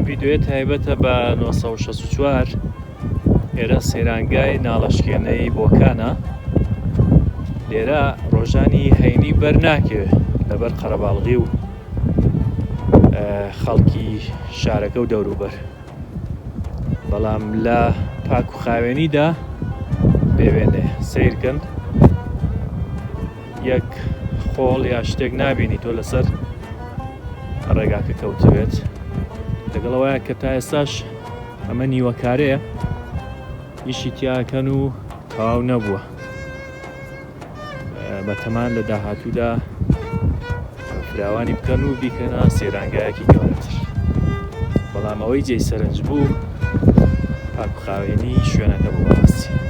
ڤیدیۆیە تایبەتە بە 964 ئێرە سەیرانگای ناڵەشکێنەی بۆکانە. لێرە ڕۆژانی هەینی بەرناکەوێت لەبەر قەرەباڵغی و خەڵکی شارەکە و دەوروبەر، بەڵام لە پاک و خاوێنیدا بێوێنێ سیرکەن، یەک خۆڵ یا شتێک نابینی تۆ لەسەر ڕێگاکە کەوتوێت، لەگەڵەوەیە کە تا ئێستاش ئەمە نیوەکارەیە، ئیشی تیاکەن و تەواو نەبووە. بەتەمان لە داهاتوودا فراوانی بکەن و بیکەنە سەیرانگایەکی گەورەتر، بەڵام ئەوەی جێی سەرنج بوو پاک و خاوێنی شوێنەکە بوو بەڕاستی.